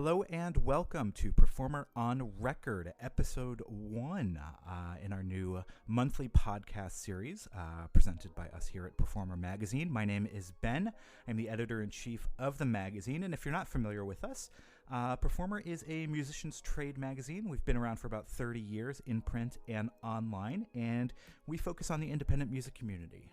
Hello and welcome to Performer on Record, episode 1 in our new monthly podcast series presented by us here at Performer Magazine. My name is Ben. I'm the editor-in-chief of the magazine, and if you're not familiar with us, Performer is a musician's trade magazine. We've been around for about 30 years in print and online, and we focus on the independent music community.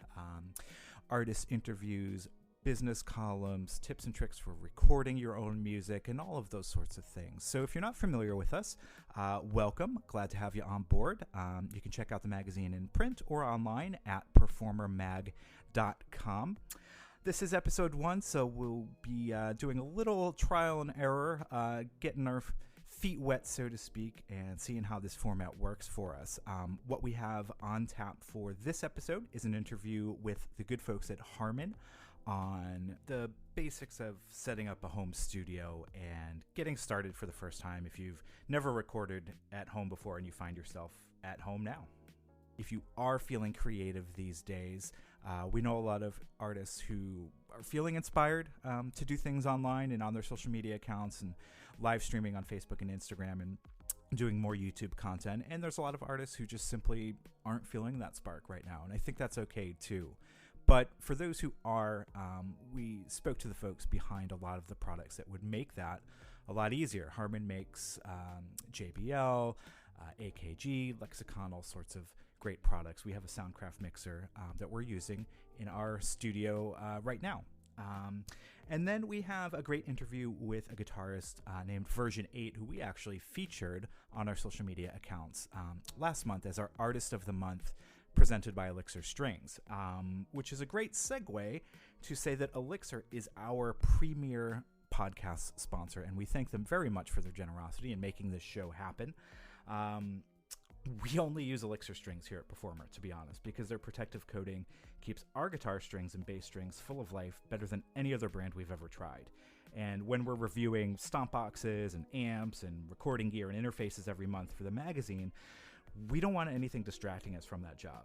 Artist interviews, business columns, tips and tricks for recording your own music, and all of those sorts of things. So if you're not familiar with us, welcome. Glad to have you on board. You can check out the magazine in print or online at performermag.com. This is episode 1, so we'll be doing a little trial and error, getting our feet wet, so to speak, and seeing how this format works for us. What we have on tap for this episode is an interview with the good folks at Harman on the basics of setting up a home studio and getting started for the first time if you've never recorded at home before and you find yourself at home now. If you are feeling creative these days, we know a lot of artists who are feeling inspired to do things online and on their social media accounts and live streaming on Facebook and Instagram and doing more YouTube content. And there's a lot of artists who just simply aren't feeling that spark right now. And I think that's okay too. But for those who are, we spoke to the folks behind a lot of the products that would make that a lot easier. Harman makes JBL, AKG, Lexicon, all sorts of great products. We have a Soundcraft mixer that we're using in our studio right now. And then we have a great interview with a guitarist named Version 8, who we actually featured on our social media accounts last month as our Artist of the Month, presented by Elixir Strings, which is a great segue to say that Elixir is our premier podcast sponsor, and we thank them very much for their generosity in making this show happen. We only use Elixir Strings here at Performer, to be honest, because their protective coating keeps our guitar strings and bass strings full of life better than any other brand we've ever tried. And when we're reviewing stomp boxes and amps and recording gear and interfaces every month for the magazine, we don't want anything distracting us from that job,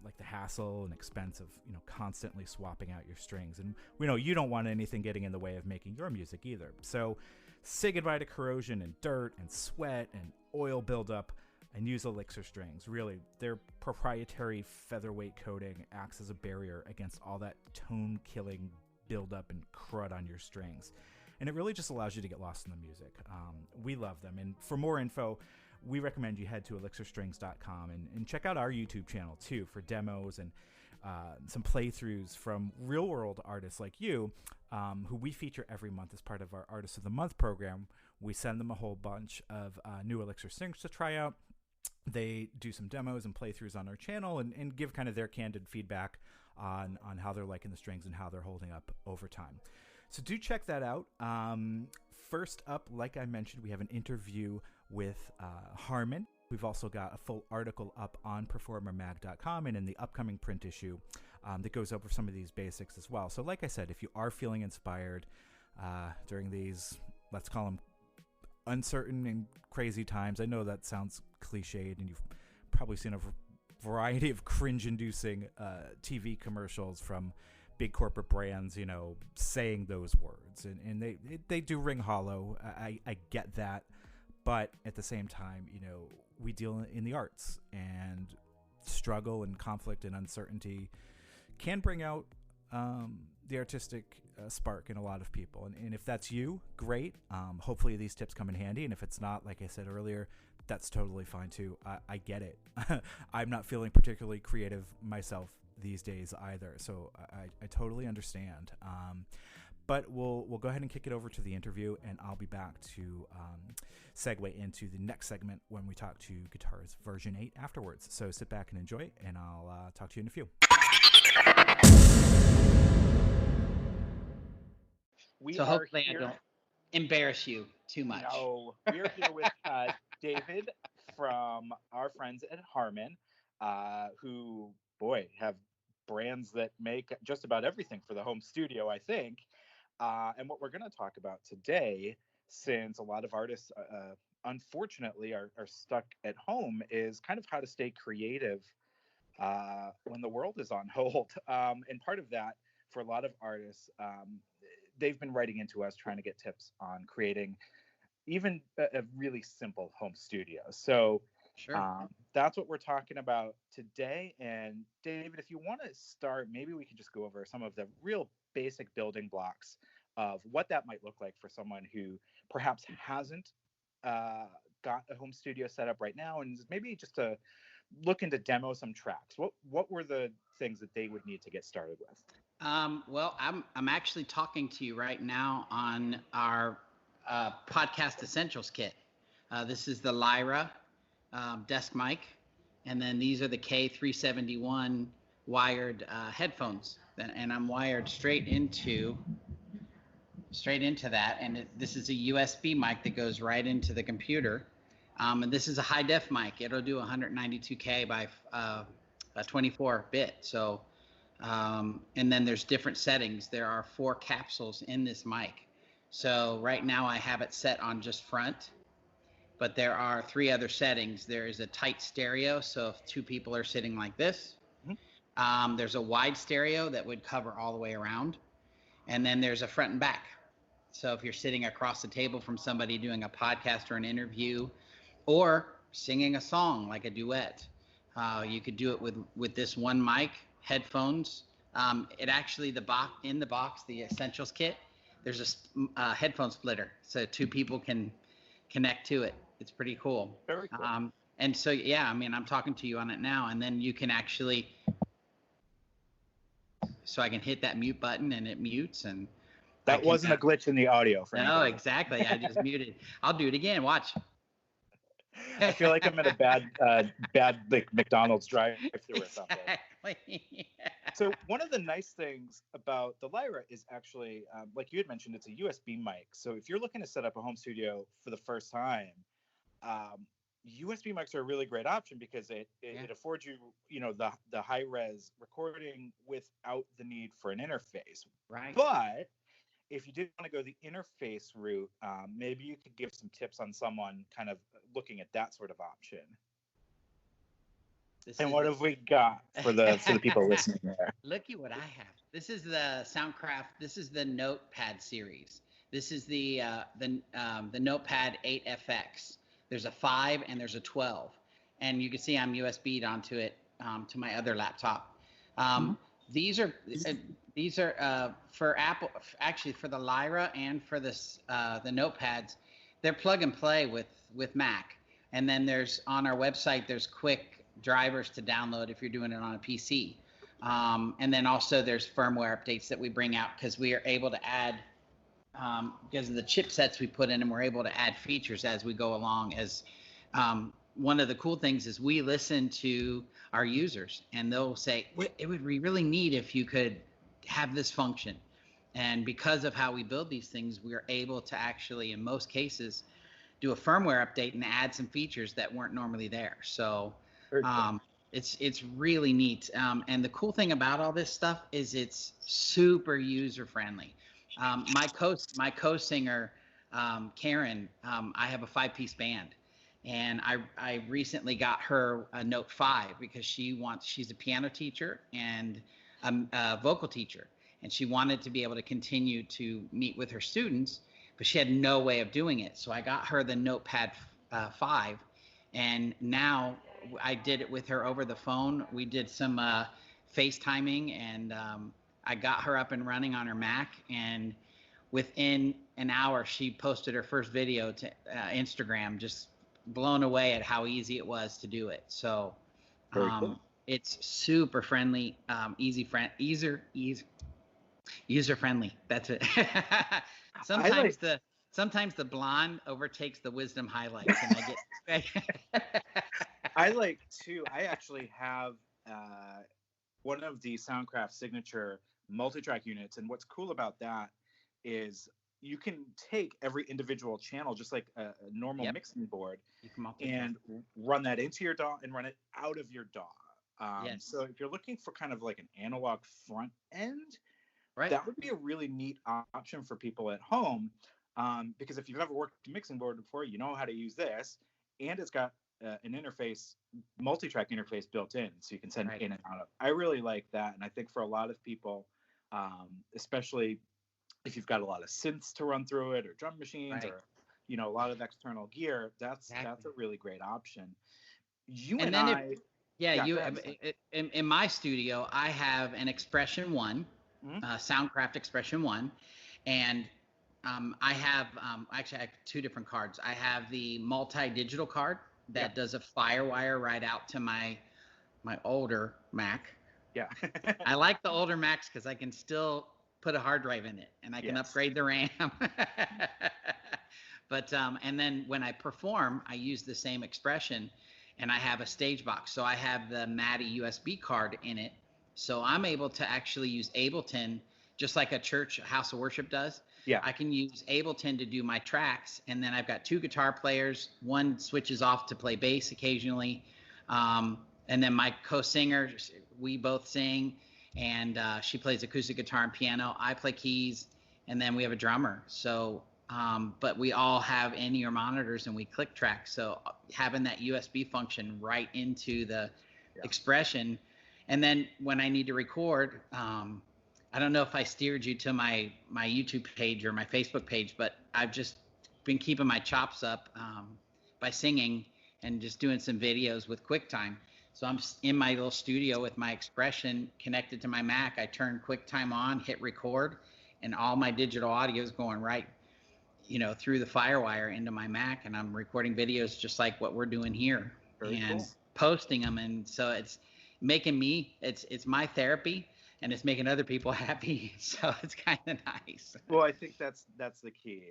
like the hassle and expense of constantly swapping out your strings. And we know you don't want anything getting in the way of making your music either. So say goodbye to corrosion and dirt and sweat and oil buildup and use Elixir Strings. Really, their proprietary featherweight coating acts as a barrier against all that tone-killing buildup and crud on your strings. And it really just allows you to get lost in the music. We love them. And for more info, we recommend you head to elixirstrings.com and check out our YouTube channel too for demos and some playthroughs from real world artists like you, who we feature every month as part of our Artist of the Month program. We send them a whole bunch of new Elixir Strings to try out. They do some demos and playthroughs on our channel and give kind of their candid feedback on how they're liking the strings and how they're holding up over time. So do check that out. First up, like I mentioned, we have an interview with Harman. We've also got a full article up on performermag.com and in the upcoming print issue that goes over some of these basics as well. So like I said, if you are feeling inspired during these, let's call them uncertain and crazy times, I know that sounds cliched and you've probably seen a variety of cringe-inducing TV commercials from big corporate brands, saying those words. And they do ring hollow. I get that. But at the same time, we deal in the arts, and struggle and conflict and uncertainty can bring out the artistic spark in a lot of people. And if that's you, great. Hopefully these tips come in handy. And if it's not, like I said earlier, that's totally fine too. I get it. I'm not feeling particularly creative myself these days either. So I totally understand. But we'll go ahead and kick it over to the interview, and I'll be back to segue into the next segment when we talk to guitarist Version 8 afterwards. So sit back and enjoy, and I'll talk to you in a few. So hopefully I don't embarrass you too much. No, we're here with David from our friends at Harman, who, boy, have brands that make just about everything for the home studio, I think. And what we're going to talk about today, since a lot of artists, unfortunately, are stuck at home, is kind of how to stay creative when the world is on hold. And part of that, for a lot of artists, they've been writing into us trying to get tips on creating even a really simple home studio. So Sure. That's what we're talking about today. And David, if you want to start, maybe we can just go over some of the real basic building blocks of what that might look like for someone who perhaps hasn't got a home studio set up right now, and maybe just to looking to demo some tracks. What were the things that they would need to get started with? Well, I'm actually talking to you right now on our podcast essentials kit. This is the Lyra desk mic, and then these are the K371 wired headphones, and I'm wired straight into that, and this is a USB mic that goes right into the computer, and this is a high def mic. It'll do 192K by 24 bit. So and then there's different settings. There are 4 capsules in this mic. So right now I have it set on just front, but there are 3 other settings. There is a tight stereo, so if 2 people are sitting like this. There's a wide stereo that would cover all the way around. And then there's a front and back. So if you're sitting across the table from somebody doing a podcast or an interview, or singing a song like a duet, you could do it with this one mic, headphones. It actually, the box, the essentials kit, there's a headphone splitter, so 2 people can connect to it. It's pretty cool. Very cool. And so, yeah, I mean, I'm talking to you on it now, and then you can actually, so I can hit that mute button and it mutes, and that wasn't a glitch in the audio for No, exactly. I just muted. I'll do it again. Watch. I feel like I'm at a bad like McDonald's drive-through or something. Exactly. So one of the nice things about the Lyra is actually, like you had mentioned, it's a USB mic. So if you're looking to set up a home studio for the first time, USB mics are a really great option because it affords you, the high res recording without the need for an interface. Right. But if you did want to go the interface route, maybe you could give some tips on someone kind of looking at that sort of option. What have we got for the people listening there? Looky what I have. This is the Soundcraft. This is the Notepad series. This is the Notepad 8FX. There's a 5 and there's a 12, and you can see I'm USB'd onto it to my other laptop. These are for Apple, actually for the Lyra and for this the Notepads. They're plug and play with Mac, and then there's on our website there's quick drivers to download if you're doing it on a PC, and then also there's firmware updates that we bring out because we are able to add because of the chipsets we put in, and we're able to add features as we go along. As one of the cool things is we listen to our users, and they'll say, it would be really neat if you could have this function. And because of how we build these things, we're able to actually, in most cases, do a firmware update and add some features that weren't normally there. So it's really neat. And the cool thing about all this stuff is it's super user friendly. My co-singer, Karen, I have a 5-piece band. And I recently got her a Note 5 because she's a piano teacher and a vocal teacher, and she wanted to be able to continue to meet with her students, but she had no way of doing it. So I got her the Notepad 5, and now I did it with her over the phone. We did some FaceTiming, and I got her up and running on her Mac, and within an hour she posted her first video to Instagram, just blown away at how easy it was to do it. So cool. It's super friendly, user friendly. That's it. Sometimes the blonde overtakes the wisdom highlights, and I get I like too. I actually have one of the Soundcraft signature multi-track units, and what's cool about that is you can take every individual channel, just like a normal mixing board, and run that into your DAW and run it out of your DAW. So if you're looking for kind of like an analog front end, that would be a really neat option for people at home. Because if you've ever worked a mixing board before, you know how to use this, and it's got an interface, multi-track interface built in, so you can send in and out of. I really like that, and I think for a lot of people, especially if you've got a lot of synths to run through it, or drum machines, Right. or a lot of external gear, that's Exactly. a really great option. You And and then I, yeah, yeah, go ahead. in my studio, I have an Expression One, Mhm. Soundcraft Expression One, and I have actually I have two different cards. I have the multi-digital card Yeah, that does a FireWire right out to my older Mac. yeah, I like the older Macs because I can still put a hard drive in it and I can yes, upgrade the RAM. But and then when I perform, I use the same expression, and I have a stage box. So I have the MADI USB card in it. So I'm able to actually use Ableton just like a church house of worship does. yeah. I can use Ableton to do my tracks, and then I've got two guitar players. One switches off to play bass occasionally, and then my co-singer, we both sing, and she plays acoustic guitar and piano. I play keys, and then we have a drummer. So, but we all have in-ear monitors and we click track. So having that USB function right into the Yeah. expression, and then when I need to record, I don't know if I steered you to my YouTube page or my Facebook page, but I've just been keeping my chops up by singing and just doing some videos with QuickTime. So I'm in my little studio with my expression connected to my Mac. I turn QuickTime on, hit record, and all my digital audio is going right, through the FireWire into my Mac, and I'm recording videos just like what we're doing here Very and cool. posting them. And so it's making me, it's my therapy, and it's making other people happy. So it's kind of nice. Well, I think that's the key.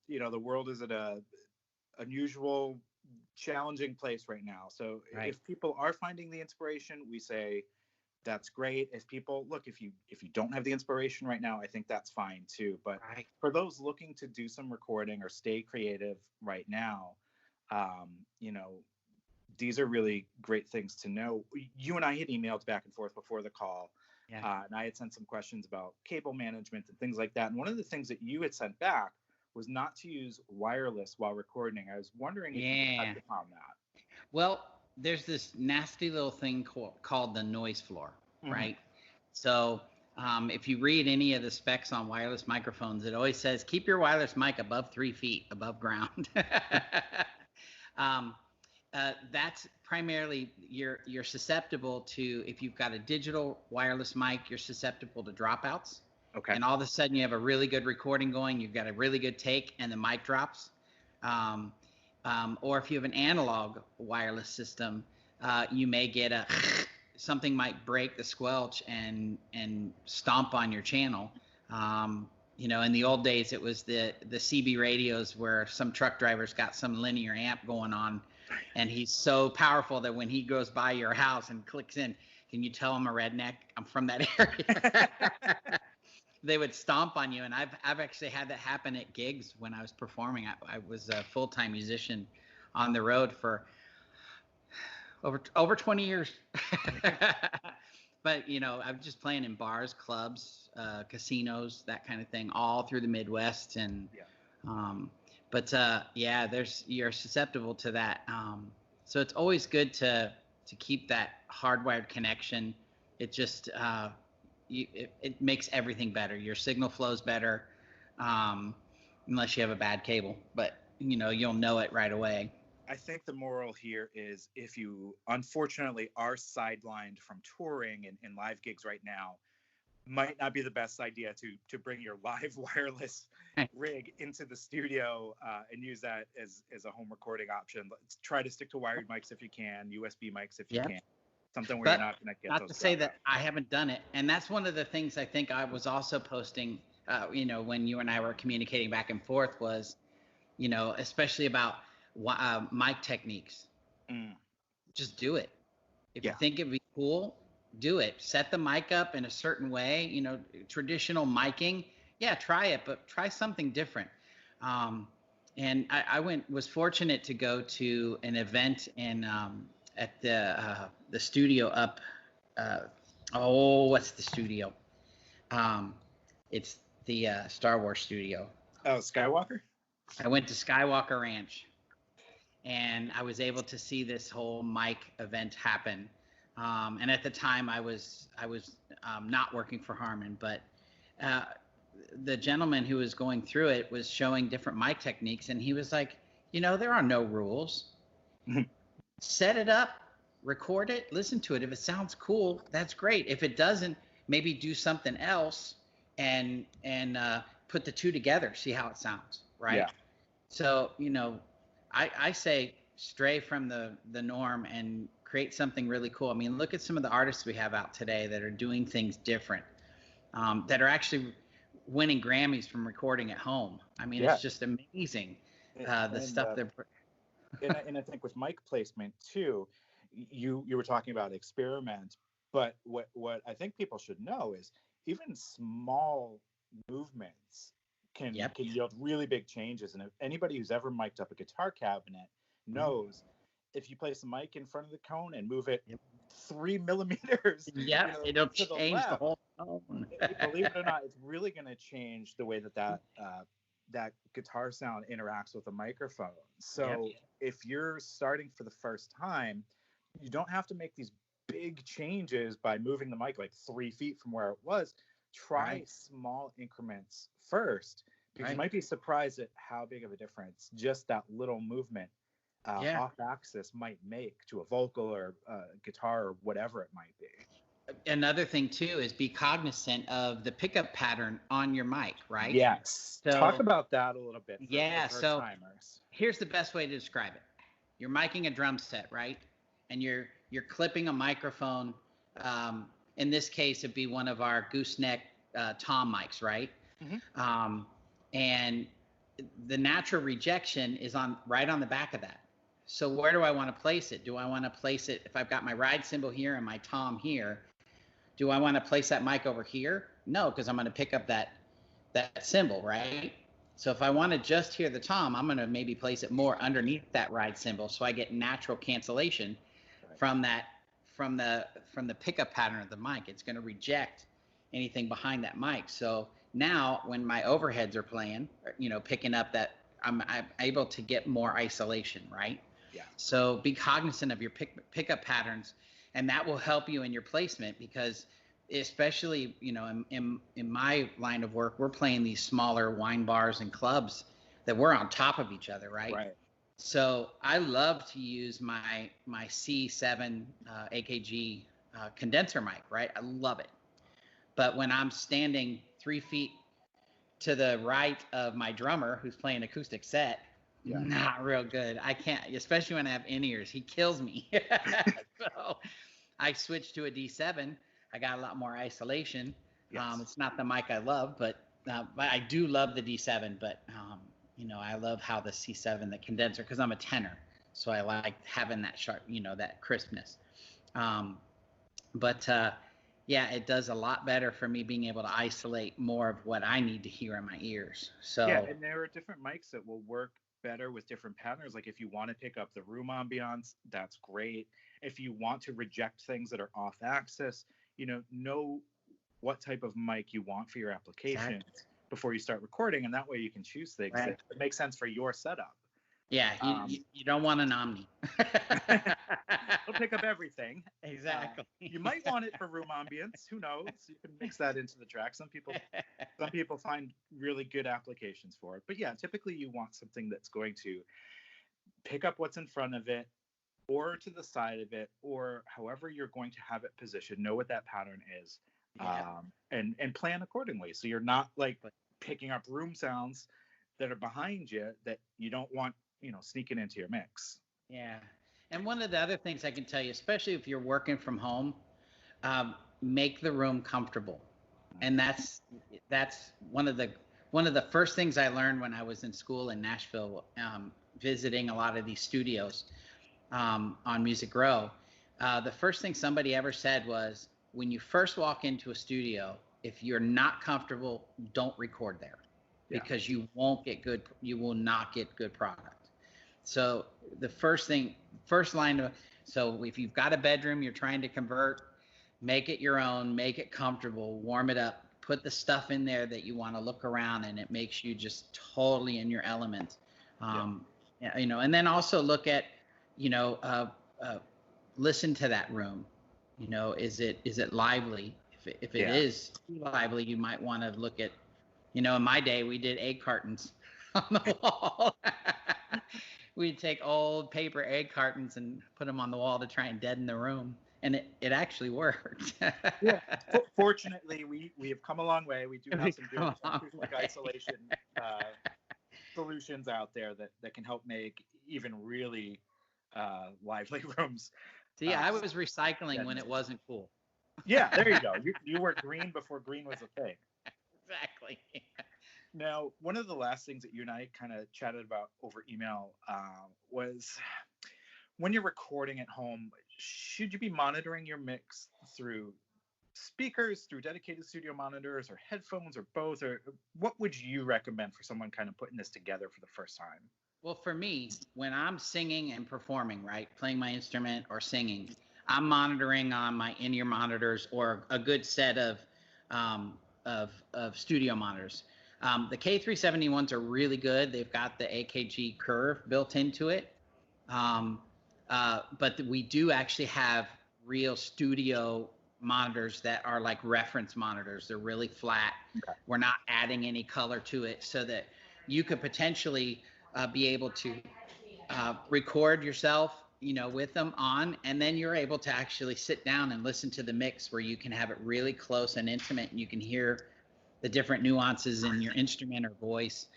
The world is at a unusual, challenging place right now. So Right. if people are finding the inspiration, we say that's great. If people look, if you don't have the inspiration right now, I think that's fine too. But Right. for those looking to do some recording or stay creative right now, um, you know, these are really great things to know. You and I had emailed back and forth before the call, Yeah. and I had sent some questions about cable management and things like that. And one of the things that you had sent back was not to use wireless while recording. I was wondering if you could touch Yeah. upon that. Well, there's this nasty little thing called the noise floor, Hmm. right? So if you read any of the specs on wireless microphones, it always says keep your wireless mic above 3 feet above ground. um, that's primarily you're susceptible to, if you've got a digital wireless mic, you're susceptible to dropouts. Okay. And all of a sudden you have a really good recording going, you've got a really good take, and the mic drops. Um, or if you have an analog wireless system, you may get something might break the squelch and stomp on your channel. In the old days, it was the CB radios where some truck drivers got some linear amp going on, and he's so powerful that when he goes by your house and clicks in, can you tell I'm a redneck? I'm from that area. They would stomp on you, and I've actually had that happen at gigs when I was performing. I was a full-time musician on the road for over 20 years. But I'm just playing in bars, clubs, casinos, that kind of thing, all through the Midwest. And Yeah. but yeah, you're susceptible to that. So it's always good to keep that hardwired connection. It just it makes everything better. Your signal flows better, unless you have a bad cable, but you'll know it right away. I think the moral here is, if you unfortunately are sidelined from touring and live gigs right now, might not be the best idea to bring your live wireless rig into the studio and use that as a home recording option. Let's try to stick to wired mics if you can, USB mics if you Yeah. can. Something where But you're not going to get not those to say dropouts. that I haven't done it. And that's one of the things I think I was also posting, when you and I were communicating back and forth was, especially about mic techniques. Mm. Just do it. If you Yeah. think it'd be cool, do it. Set the mic up in a certain way, traditional miking. Yeah, try it, but try something different. And I was fortunate to go to an event at the studio up. What's the studio? It's the Star Wars studio. Oh, Skywalker? I went to Skywalker Ranch, and I was able to see this whole mic event happen. And at the time, I was not working for Harman, but the gentleman who was going through it was showing different mic techniques, and he was like, there are no rules. Set it up, record it, listen to it. If it sounds cool, that's great. If it doesn't, maybe do something else and put the two together, see how it sounds, right? Yeah. So, I say stray from the norm and create something really cool. I mean, look at some of the artists we have out today that are doing things different, that are actually winning Grammys from recording at home. I mean, it's just amazing, the stuff they're... and I think with mic placement too, you were talking about experiment, but what I think people should know is even small movements can yield really big changes. And if anybody who's ever mic'd up a guitar cabinet knows, if you place a mic in front of the cone and move it 3 millimeters, it'll change the whole tone. Believe it or not, it's really going to change the way that guitar sound interacts with a microphone. So if you're starting for the first time, you don't have to make these big changes by moving the mic like 3 feet from where it was. Try small increments first, because you might be surprised at how big of a difference just that little movement off axis might make to a vocal or guitar or whatever it might be. Another thing too is be cognizant of the pickup pattern on your mic, right? Yes. So, talk about that a little bit. So here's the best way to describe it. You're micing a drum set, right? And you're clipping a microphone. In this case, it'd be one of our gooseneck tom mics, right? Mm-hmm. And the natural rejection is right on the back of that. So where do I want to place it? Do I want to place it, if I've got my ride cymbal here and my tom here, do I want to place that mic over here? No, because I'm going to pick up that cymbal, right? So if I want to just hear the tom, I'm going to maybe place it more underneath that ride cymbal, so I get natural cancellation from the pickup pattern of the mic. It's going to reject anything behind that mic. So now when my overheads are playing, picking up that, I'm able to get more isolation, right? Yeah. So be cognizant of your pickup patterns, and that will help you in your placement, because especially, in my line of work, we're playing these smaller wine bars and clubs that we're on top of each other, right? Right. So I love to use my C7 AKG condenser mic, right? I love it. But when I'm standing 3 feet to the right of my drummer who's playing acoustic set, not real good. I can't, especially when I have in-ears. He kills me. So I switched to a D7. I got a lot more isolation. Yes. It's not the mic I love, but I do love the D7. But I love how the C7, the condenser, because I'm a tenor, so I like having that sharp, that crispness. It does a lot better for me being able to isolate more of what I need to hear in my ears. So and there are different mics that will work better with different patterns. Like if you want to pick up the room ambiance, that's great. If you want to reject things that are off axis, know what type of mic you want for your application before you start recording, and that way you can choose things that make sense for your setup. Yeah, you don't want an Omni. It'll pick up everything. Exactly. You might want it for room ambience. Who knows? You can mix that into the track. Some people find really good applications for it. But yeah, typically you want something that's going to pick up what's in front of it, or to the side of it, or however you're going to have it positioned. Know what that pattern is, and plan accordingly. So you're not like picking up room sounds that are behind you that you don't want, sneaking into your mix. Yeah. And one of the other things I can tell you, especially if you're working from home, make the room comfortable. And that's one of the first things I learned when I was in school in Nashville, visiting a lot of these studios on Music Row. The first thing somebody ever said was, when you first walk into a studio, if you're not comfortable, don't record there, because you will not get good product. So the first line so if you've got a bedroom you're trying to convert, make it your own, make it comfortable, warm it up, put the stuff in there that you want to look around, and it makes you just totally in your element. And then also look at, listen to that room. Is it lively? If it is too lively, you might want to look at You know, in my day, we did egg cartons on the wall. We'd take old paper egg cartons and put them on the wall to try and deaden the room. And it actually worked. Yeah. Fortunately, we have come a long way. We do have some good acoustic isolation solutions out there that can help make even really lively rooms. See, I was recycling when it wasn't cool. Yeah, there you go. You were green before green was a thing. Exactly. Now, one of the last things that you and I kind of chatted about over email was when you're recording at home, should you be monitoring your mix through speakers, through dedicated studio monitors, or headphones, or both? Or what would you recommend for someone kind of putting this together for the first time? Well, for me, when I'm singing and performing, right, playing my instrument or singing, I'm monitoring on my in-ear monitors or a good set of studio monitors. The K371s are really good. They've got the AKG curve built into it. But we do actually have real studio monitors that are like reference monitors. They're really flat. Okay. We're not adding any color to it, so that you could potentially be able to record yourself, you know, with them on, and then you're able to actually sit down and listen to the mix where you can have it really close and intimate, and you can hear the different nuances in your instrument or voice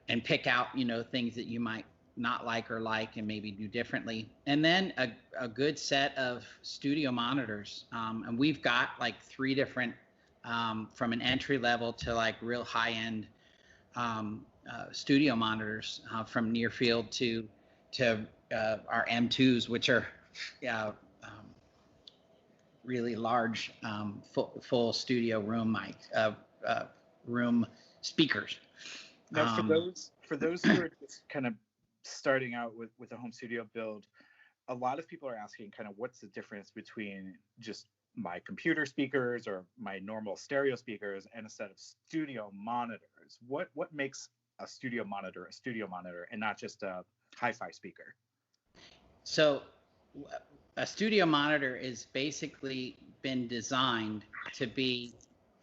and pick out, you know, things that you might not like or like and maybe do differently. And then a good set of studio monitors. And we've got like 3 different, from an entry level to like real high end studio monitors, from near field to our M2s, which are really large full studio room room speakers. Now, for those who are just kind of starting out with a home studio build, a lot of people are asking kind of what's the difference between just my computer speakers or my normal stereo speakers and a set of studio monitors. What makes a studio monitor and not just a hi-fi speaker? So a studio monitor is basically been designed to be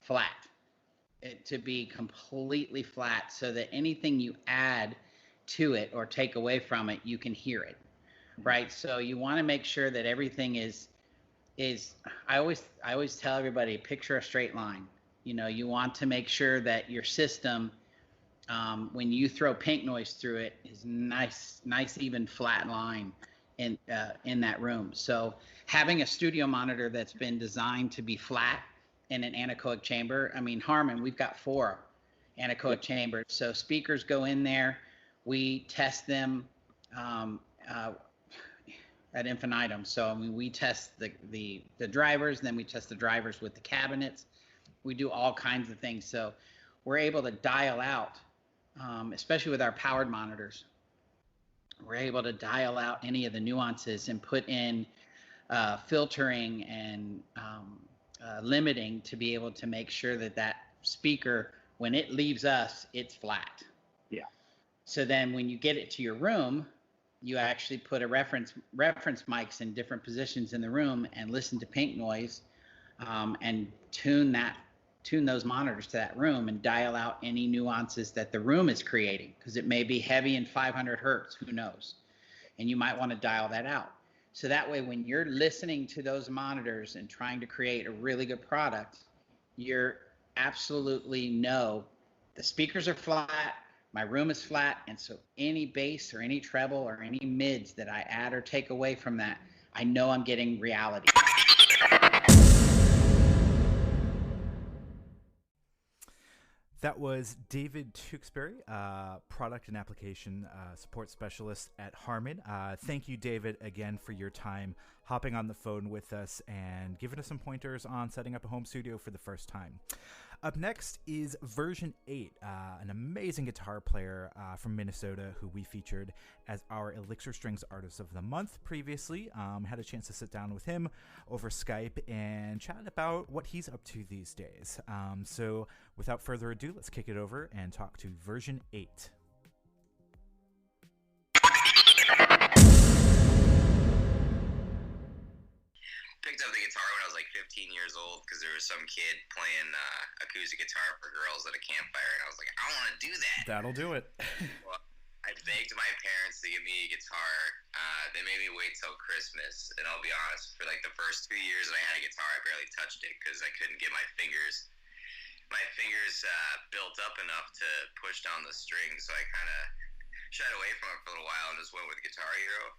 flat, to be completely flat, so that anything you add to it or take away from it, you can hear it, right? So you want to make sure that everything is I always tell everybody, picture a straight line. You know, you want to make sure that your system, when you throw pink noise through it, is nice even flat line in that room. So having a studio monitor that's been designed to be flat in an anechoic chamber. I mean, Harman, we've got 4 anechoic chambers. So speakers go in there. We test them at infinitum. So I mean, we test the drivers, then we test the drivers with the cabinets. We do all kinds of things. So we're able to dial out, especially with our powered monitors, we're able to dial out any of the nuances and put in filtering and limiting to be able to make sure that speaker, when it leaves us, it's flat. Yeah. So then when you get it to your room, you actually put a reference mics in different positions in the room and listen to pink noise, and tune those monitors to that room and dial out any nuances that the room is creating, because it may be heavy in 500 hertz, who knows? And you might want to dial that out. So that way, when you're listening to those monitors and trying to create a really good product, you're absolutely know the speakers are flat, my room is flat, and so any bass or any treble or any mids that I add or take away from that, I know I'm getting reality. That was David Tewksbury, product and application support specialist at Harman. Thank you, David, again for your time hopping on the phone with us and giving us some pointers on setting up a home studio for the first time. Up next is Version 8, an amazing guitar player from Minnesota who we featured as our Elixir Strings Artist of the Month previously. Had a chance to sit down with him over Skype and chat about what he's up to these days. So without further ado, let's kick it over and talk to Version 8. Picked up the guitar when I was like 15 years old because there was some kid playing acoustic guitar for girls at a campfire, and I was like, I want to do that. That'll do it. Well, I begged my parents to give me a guitar. They made me wait till Christmas, and I'll be honest, for like the first 2 years that I had a guitar, I barely touched it because I couldn't get my fingers built up enough to push down the strings, so I kind of shied away from it for a little while and just went with Guitar Hero.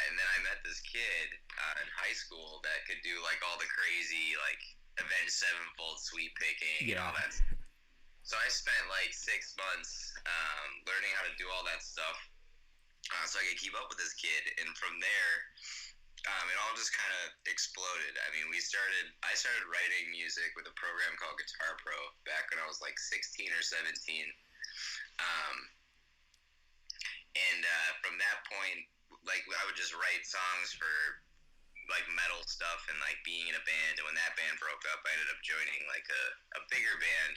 And then I met this kid in high school that could do like all the crazy like Avenged Sevenfold sweep picking and all that. So I spent like 6 months learning how to do all that stuff so I could keep up with this kid. And from there, it all just kind of exploded. I mean, I started writing music with a program called Guitar Pro back when I was like 16 or 17. And from that point, like I would just write songs for like metal stuff and like being in a band. And when that band broke up, I ended up joining like a bigger band.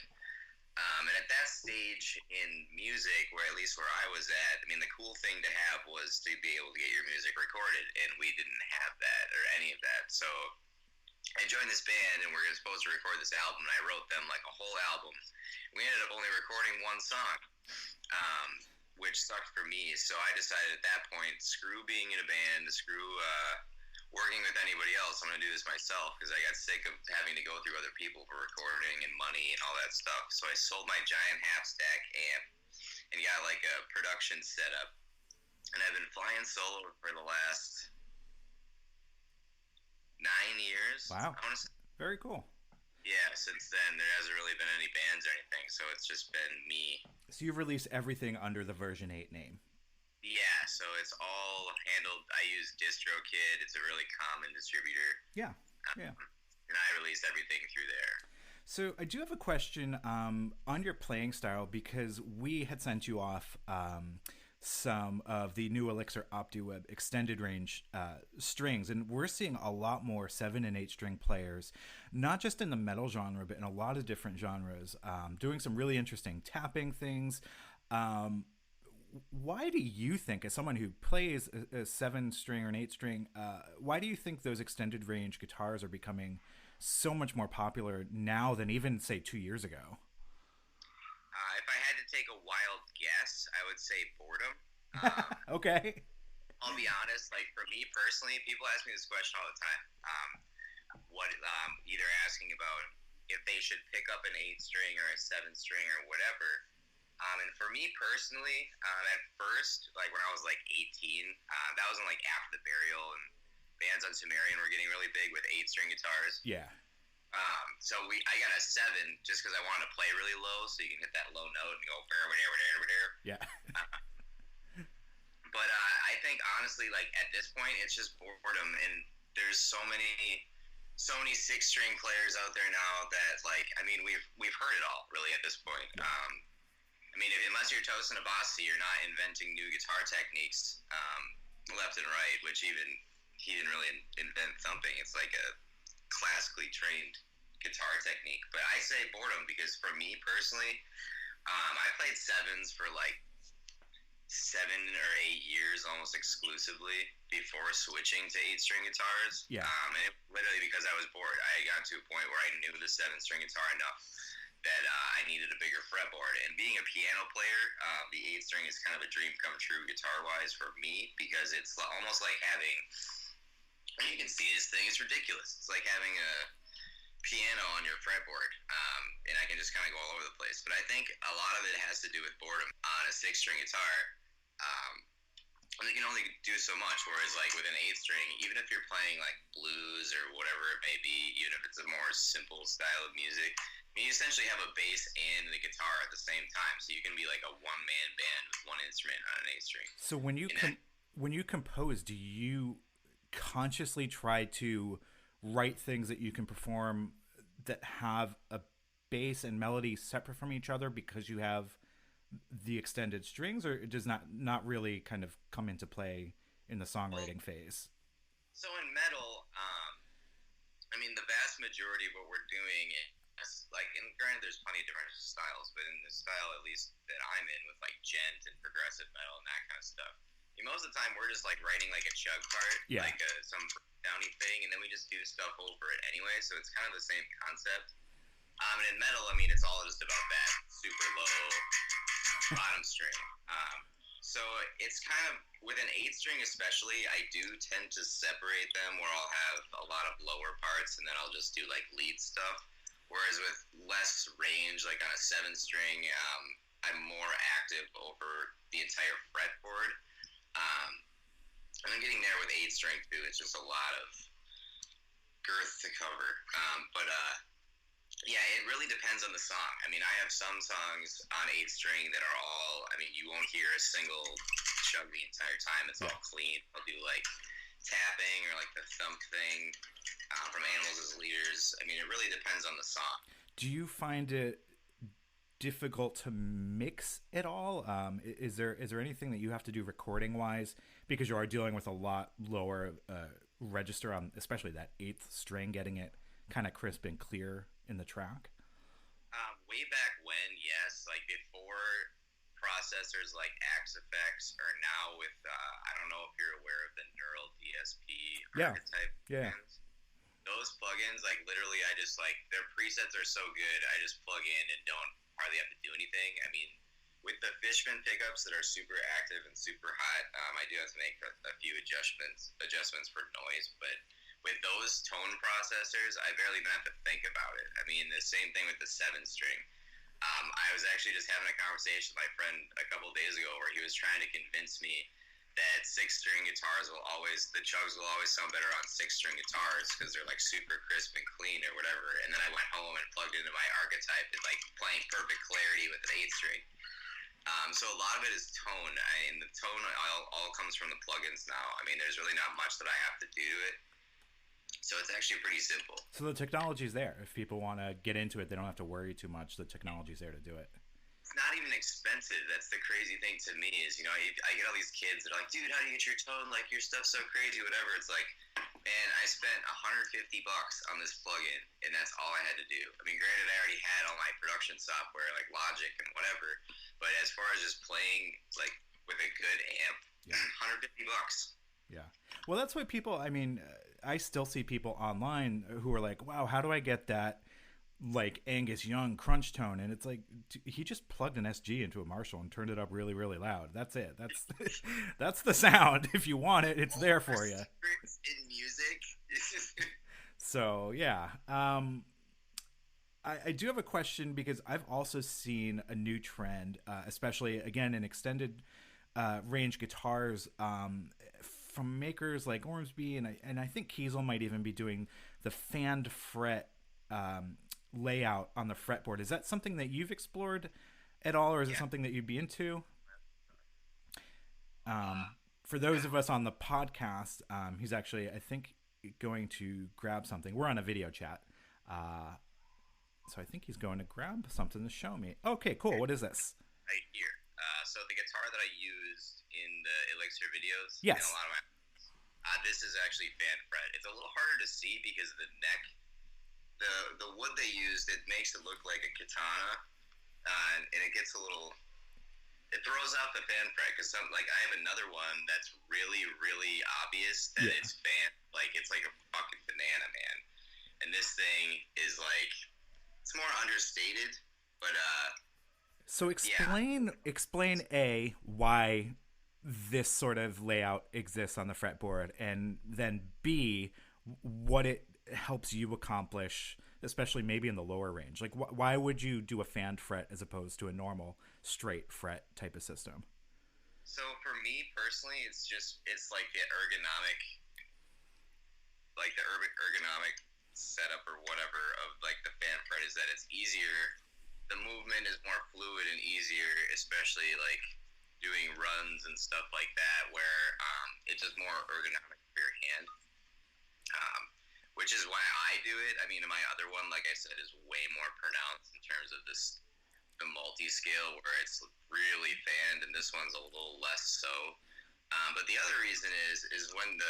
And at that stage in music, where at least where I was at, I mean, the cool thing to have was to be able to get your music recorded, and we didn't have that or any of that. So I joined this band, and we were supposed to record this album, and I wrote them like a whole album. We ended up only recording one song, which sucked for me. So I decided at that point, screw being in a band, screw working with anybody else. I'm going to do this myself because I got sick of having to go through other people for recording and money and all that stuff. So I sold my giant half-stack amp and got like a production setup. And I've been flying solo for the last 9 years. Wow. Very cool. Yeah, since then there hasn't really been any bands or anything, so it's just been me. So you've released everything under the version 8 name. Yeah, so it's all handled. I use DistroKid. It's a really common distributor. Yeah. And I release everything through there. So I do have a question on your playing style, because we had sent you off some of the new Elixir OptiWeb extended range strings, and we're seeing a lot more 7 and 8 string players, not just in the metal genre, but in a lot of different genres, doing some really interesting tapping things. Why do you think, as someone who plays a 7 string or an 8 string, why do you think those extended range guitars are becoming so much more popular now than even, say, 2 years ago? If I had to take a wild guess, I would say boredom. Okay. I'll be honest, like for me personally, people ask me this question all the time. Either asking about if they should pick up an 8 string or a 7 string or whatever. And for me personally, at first, like when I was like 18, that was in like after the Burial, and bands on Sumerian were getting really big with 8 string guitars. Yeah. So I got a 7 just because I wanted to play really low, so you can hit that low note and go Yeah. But I think honestly, like at this point, it's just boredom, and there's so many 6-string players out there now that like, I mean, we've heard it all really at this point. I mean, unless you're Tosin Abasi, you're not inventing new guitar techniques left and right, which even he didn't really invent thumping. It's like a classically trained guitar technique. But I say boredom because for me personally, I played 7s for like 7 or 8 years almost exclusively before switching to 8-string guitars. Yeah. And it, literally because I was bored. I got to a point where I knew the 7-string guitar enough that I needed a bigger fretboard. And being a piano player, the 8-string is kind of a dream come true guitar-wise for me, because it's almost like having, you can see this thing, it's ridiculous. It's like having a piano on your fretboard, and I can just kind of go all over the place. But I think a lot of it has to do with boredom. On a 6-string guitar, you can only do so much, whereas like with an 8-string, even if you're playing like blues or whatever it may be, even if it's a more simple style of music, I mean, you essentially have a bass and the guitar at the same time, so you can be like a one-man band with one instrument on an 8-string. So when you compose, do you consciously try to write things that you can perform that have a bass and melody separate from each other because you have the extended strings, or it does not really kind of come into play in the songwriting phase? So in metal, I mean, the vast majority of what we're doing is like, and granted there's plenty of different styles, but in the style at least that I'm in with like gent and progressive metal and that kind of stuff, most of the time we're just like writing like a chug part, Yeah. like some downy thing, and then we just do stuff over it anyway. So it's kind of the same concept. And in metal, I mean, it's all just about that super low bottom string. So it's kind of, with an 8-string especially, I do tend to separate them where I'll have a lot of lower parts and then I'll just do like lead stuff. Whereas with less range, like on a 7-string, I'm more active over the entire fretboard. And I'm getting there with 8-string too. It's just a lot of girth to cover. Yeah, it really depends on the song. I mean, I have some songs on 8-string that are all, I mean, you won't hear a single chug the entire time. It's all clean. I'll do like tapping or like the thump thing from Animals as Leaders. I mean, it really depends on the song. Do you find it difficult to mix at all? Is there anything that you have to do recording wise, because you are dealing with a lot lower register on, especially that 8th string, getting it kind of crisp and clear in the track? Way back when, yes, like before processors like Axe Effects, or now with I don't know if you're aware of the Neural DSP archetype plugins. Those plugins, like literally, I just like, their presets are so good, I just plug in and don't hardly have to do anything. I mean, with the Fishman pickups that are super active and super hot, I do have to make a few adjustments for noise, but with those tone processors, I barely even have to think about it. I mean, the same thing with the 7-string. I was actually just having a conversation with my friend a couple of days ago where he was trying to convince me that 6-string guitars the chugs will always sound better on 6-string guitars because they're like super crisp and clean or whatever. And then I went home and plugged into my archetype and like playing perfect clarity with an 8-string. So a lot of it is tone, and the tone all comes from the plugins now. I mean, there's really not much that I have to do to it. So it's actually pretty simple. So the technology's there. If people want to get into it, they don't have to worry too much. The technology's there to do it. It's not even expensive. That's the crazy thing to me is, you know, I get all these kids that are like, dude, how do you get your tone? Like, your stuff's so crazy, whatever. It's like, man, I spent $150 on this plugin, and that's all I had to do. I mean, granted, I already had all my production software, like Logic and whatever, but as far as just playing, like, with a good amp, $150. Yeah. Well, that's why people, I mean, I still see people online who are like, wow, how do I get that, like, Angus Young crunch tone? And it's like, he just plugged an SG into a Marshall and turned it up really, really loud. That's it. That's the sound. If you want it, it's there for you. In music. So, yeah. I do have a question, because I've also seen a new trend, especially, again, in extended range guitars, from makers like Ormsby, and I think Kiesel might even be doing the fanned fret layout on the fretboard. Is that something that you've explored at all, or is it something that you'd be into? For those of us on the podcast, he's actually, I think, going to grab something. We're on a video chat, so I think he's going to grab something to show me. Okay, cool. What is this? Right here. So the guitar that I used in the Elixir videos, yes, and a lot of my, this is actually fan fret. It's a little harder to see because of the neck. The wood they used, it makes it look like a katana, and it gets a little. It throws out the fan fret because like I have another one that's really, really obvious that it's fan, like it's like a fucking banana, man. And this thing is like, it's more understated, but So explain why this sort of layout exists on the fretboard, and then B, what it helps you accomplish, especially maybe in the lower range. Like, why would you do a fanned fret as opposed to a normal straight fret type of system? So for me personally, it's like the ergonomic setup or whatever of like the fan fret is that it's easier. The movement is more fluid and easier, especially like doing runs and stuff like that, where it's just more ergonomic for your hand, which is why I do it. I mean, my other one, like I said, is way more pronounced in terms of the multi-scale, where it's really fanned, and this one's a little less so. But the other reason is when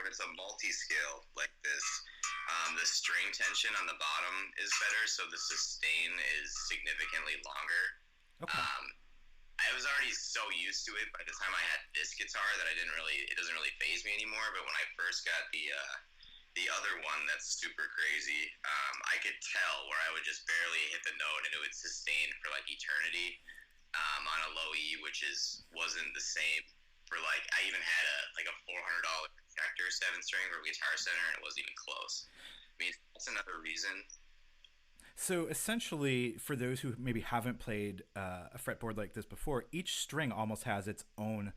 it's a multi-scale like this, the string tension on the bottom is better, so the sustain is significantly longer. Okay. I was already so used to it by the time I had this guitar that it doesn't really faze me anymore. But when I first got the other one that's super crazy, I could tell where I would just barely hit the note and it would sustain for like eternity on a low E, which wasn't the same for like, I even had a $400 Projector 7-string from Guitar Center and it wasn't even close. I mean, that's another reason. So essentially, for those who maybe haven't played a fretboard like this before, each string almost has its own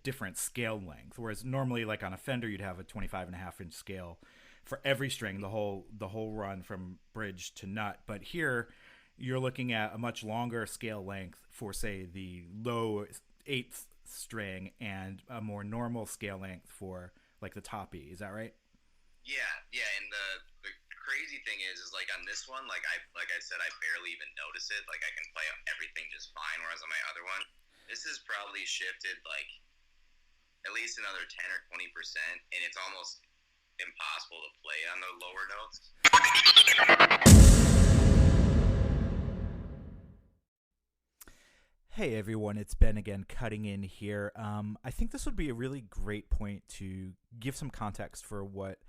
different scale length. Whereas normally, like on a Fender, you'd have a 25.5-inch scale for every string, the whole run from bridge to nut. But here, you're looking at a much longer scale length for, say, the low 8th string and a more normal scale length for like the top E. Is that right? Yeah, and the crazy thing is like on this one, like I said, I barely even notice it. Like I can play everything just fine, whereas on my other one, this is probably shifted like at least another 10 or 20%, and it's almost impossible to play on the lower notes. Hey everyone, it's Ben again, cutting in here. I think this would be a really great point to give some context for what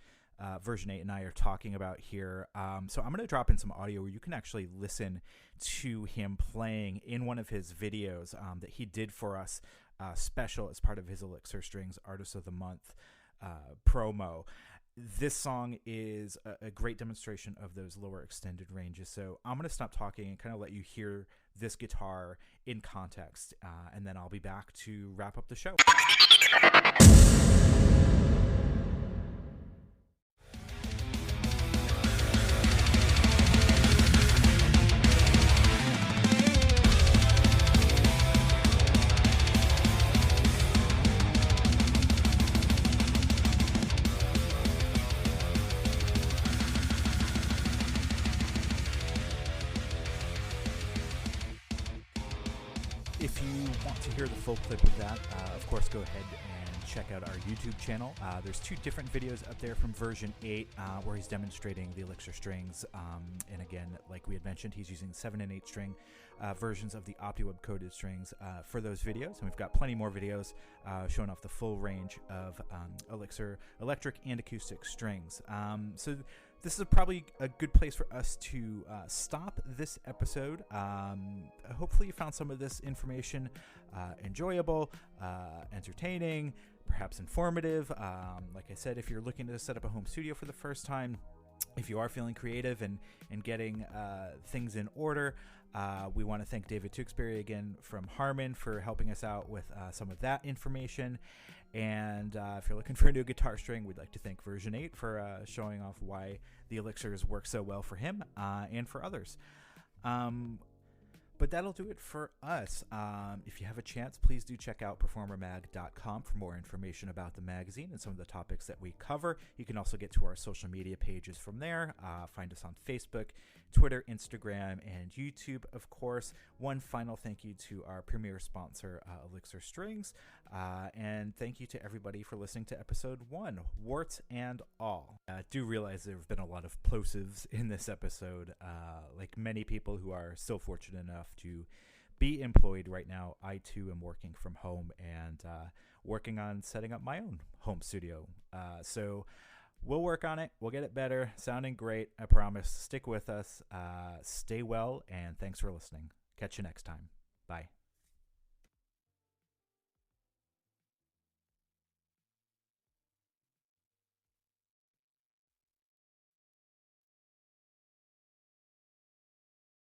Version 8 and I are talking about here. So I'm going to drop in some audio where you can actually listen to him playing in one of his videos that he did for us special as part of his Elixir Strings Artist of the Month promo. This song is a great demonstration of those lower extended ranges. So I'm going to stop talking and kind of let you hear this guitar in context, and then I'll be back to wrap up the show. If you want to hear the full clip of that, of course, go ahead and check out our YouTube channel. There's 2 different videos up there from version 8 where he's demonstrating the Elixir Strings. And again, like we had mentioned, he's using 7 and 8 string versions of the OptiWeb coded strings for those videos. And we've got plenty more videos showing off the full range of Elixir electric and acoustic strings. So this is probably a good place for us to stop this episode. Hopefully you found some of this information enjoyable, entertaining, perhaps informative. Like I said, if you're looking to set up a home studio for the first time, if you are feeling creative and getting things in order, we want to thank David Tewksbury again from Harman for helping us out with some of that information. And if you're looking for a new guitar string, we'd like to thank Version 8 for showing off why the Elixirs work so well for him and for others. But that'll do it for us. If you have a chance, please do check out performermag.com for more information about the magazine and some of the topics that we cover. You can also get to our social media pages from there. Find us on Facebook, Twitter, Instagram, and YouTube, of course. One final thank you to our premier sponsor, Elixir Strings. And thank you to everybody for listening to episode 1, warts and all. Do realize there have been a lot of plosives in this episode. Like many people who are so fortunate enough to be employed right now, I too am working from home and working on setting up my own home studio. So we'll work on it. We'll get it better. Sounding great, I promise. Stick with us. Stay well, and thanks for listening. Catch you next time. Bye.